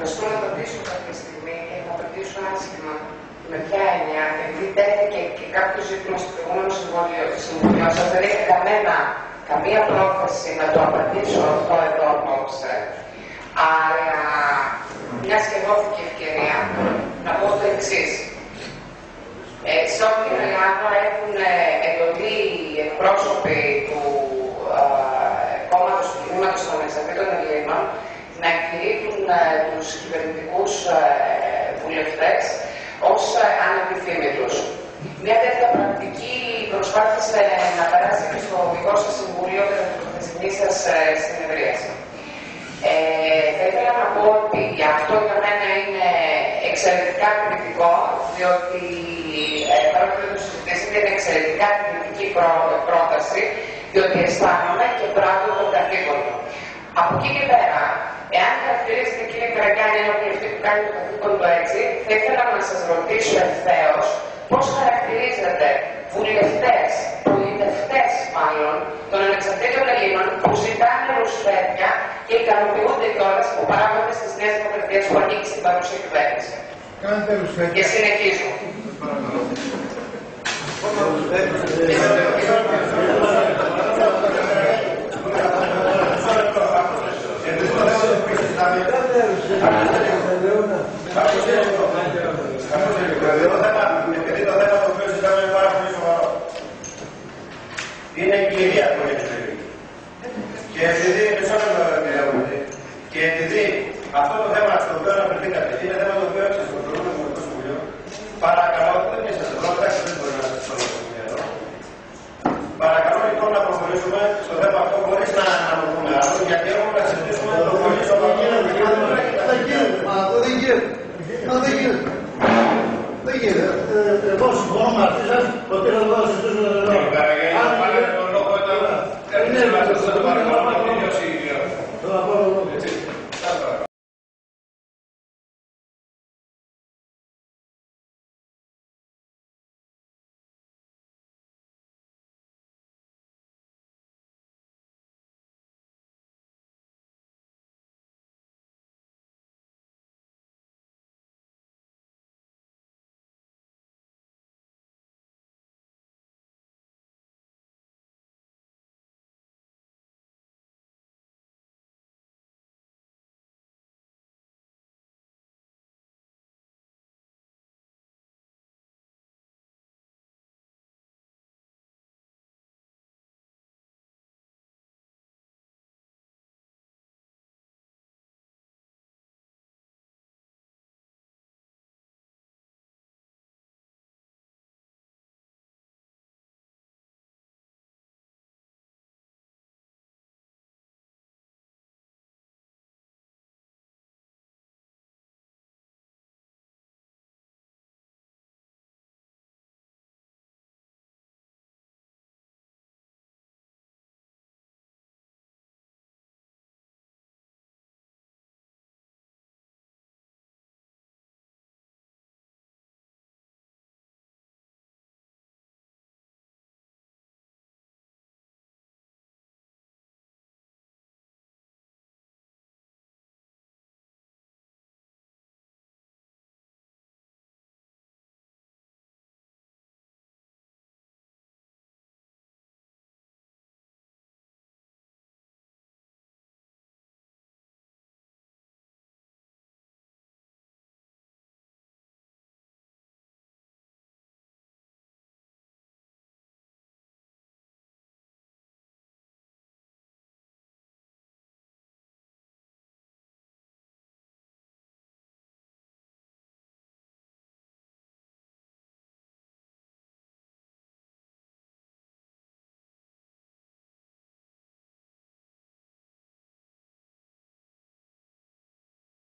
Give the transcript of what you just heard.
χρειαστούν να απαντήσουν κάποια στιγμή και να απαντήσουν άσχημα. Με ποια έννοια, επειδή τέθηκε και κάποιο ζήτημα στο προηγούμενο συμβουλίο, σας δεν έχει καμία πρόθεση να το απαντήσω αυτό εδώ απόψε. Άρα, μια και δόθηκε ευκαιρία, να πω το εξής. Σε όλη την Ελλάδα έχουν εντολή εκπρόσωποι του κόμματος του Κινήματος των Ανεξαρτήτων Ελλήνων να εκκηρύττουν τους κυβερνητικούς βουλευτές ως ανεπιθύμητους. Μια τέτοια πρακτική προσπάθησε να περάσει και στο δικό σας συμβούλιο κατά την χθεσινή σας συνεδρίαση. Θα ήθελα να πω ότι αυτό για μένα είναι εξαιρετικά κριτικό, διότι παρόλο που το συζητήσετε είναι εξαιρετικά κριτική πρόταση, διότι αισθάνομαι και πράγματι το καθήκοντο. Από εκεί και πέρα, εάν χαρακτηρίζετε, κύριε Καρακιάννη, ένα βουλευτή που κάνει το καθήκον του έτσι, θα ήθελα να σας ρωτήσω ευθέως πώς χαρακτηρίζετε βουλευτές, πολιτευτές μάλλον, των ανεξαρτήτων Ελλήνων που ζητάνε ρουσφέτια και ικανοποιούνται κιόλας που παράγοντες της Νέας Δημοκρατίας που ανήκει στην παρούσα κυβέρνηση. Και συνεχίζω. Είναι η κυρία που έχει ζωή. Και επειδή και επειδή αυτό το θέμα στο οποίο αναφερθήκατε είναι θέμα το οποίο έξω στο προηγούμενο Δημοτικό Συμβουλίο, παρακαλώ, δεν είσαστε εδώ, εντάξει, δεν μπορεί να σας το εδώ. Παρακαλώ λοιπόν να προχωρήσουμε στο θέμα αυτό χωρίς να αναμορφούμε άλλο, γιατί έχουμε να συζητήσουμε το πολύ σοβαρό.